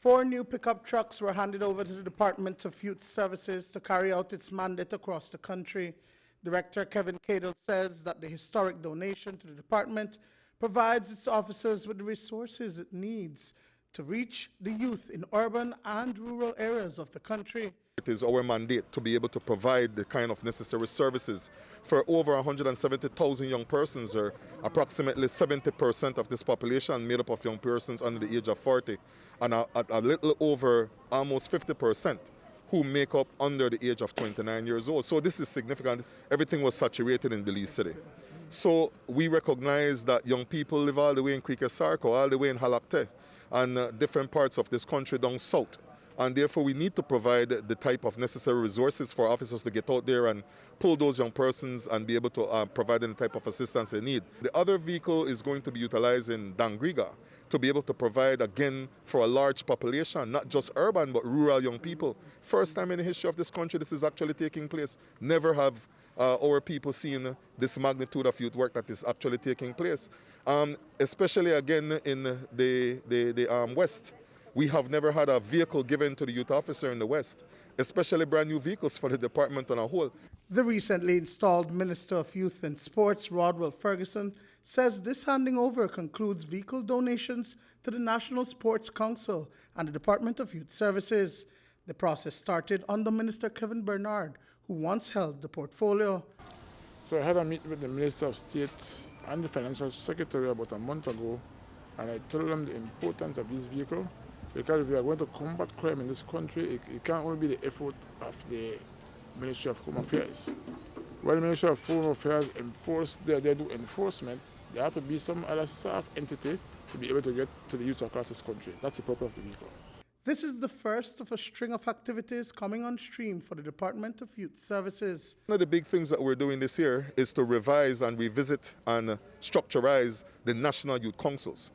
4 new pickup trucks were handed over to the Department of Youth Services to carry out its mandate across the country. Director Kevin Cadle says that the historic donation to the department provides its officers with the resources it needs to reach the youth in urban and rural areas of the country. It is our mandate to be able to provide the kind of necessary services for over 170,000 young persons, or approximately 70% of this population made up of young persons under the age of 40, and a little over almost 50% who make up under the age of 29 years old. So this is significant. Everything was saturated in Belize City. So we recognize that young people live all the way in Sarko, all the way in Halakte, and different parts of this country down south. And therefore we need to provide the type of necessary resources for officers to get out there and pull those young persons and be able to provide them the type of assistance they need. The other vehicle is going to be utilized in Dangriga to be able to provide, again, for a large population, not just urban but rural young people. First time in the history of this country this is actually taking place. Never have our people seen this magnitude of youth work that is actually taking place. Especially again in the West. We have never had a vehicle given to the youth officer in the West, especially brand new vehicles for the department on a whole. The recently installed Minister of Youth and Sports, Rodwell Ferguson, says this handing over concludes vehicle donations to the National Sports Council and the Department of Youth Services. The process started under Minister Kevin Bernard, who once held the portfolio. So I had a meeting with the Minister of State and the Financial Secretary about a month ago, and I told them the importance of this vehicle. Because if we are going to combat crime in this country, it can't only be the effort of the Ministry of Home Affairs. When the Ministry of Home Affairs they do enforcement, there have to be some other staff entity to be able to get to the youth across this country. That's the purpose of the vehicle. This is the first of a string of activities coming on stream for the Department of Youth Services. One of the big things that we're doing this year is to revise and revisit and structurize the National Youth Councils.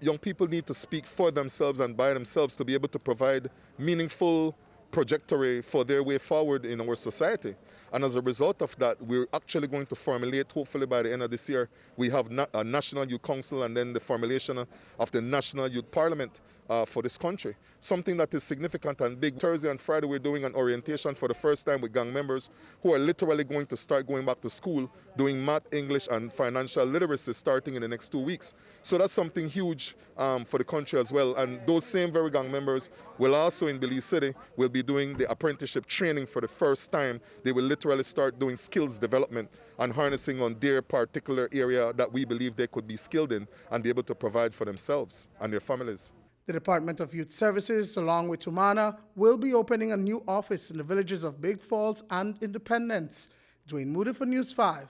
Young people need to speak for themselves and by themselves to be able to provide meaningful trajectory for their way forward in our society. And as a result of that, we're actually going to formulate, hopefully by the end of this year, we have a National Youth Council and then the formulation of the National Youth Parliament for this country. Something that is significant and big. Thursday and Friday we're doing an orientation for the first time with gang members who are literally going to start going back to school, doing math, English and financial literacy starting in the next 2 weeks. So that's something huge for the country as well. And those same very gang members will also in Belize City will be doing the apprenticeship training for the first time. They will literally start doing skills development and harnessing on their particular area that we believe they could be skilled in and be able to provide for themselves and their families. The Department of Youth Services, along with Tumana, will be opening a new office in the villages of Big Falls and Independence. Dwayne Moody for News 5.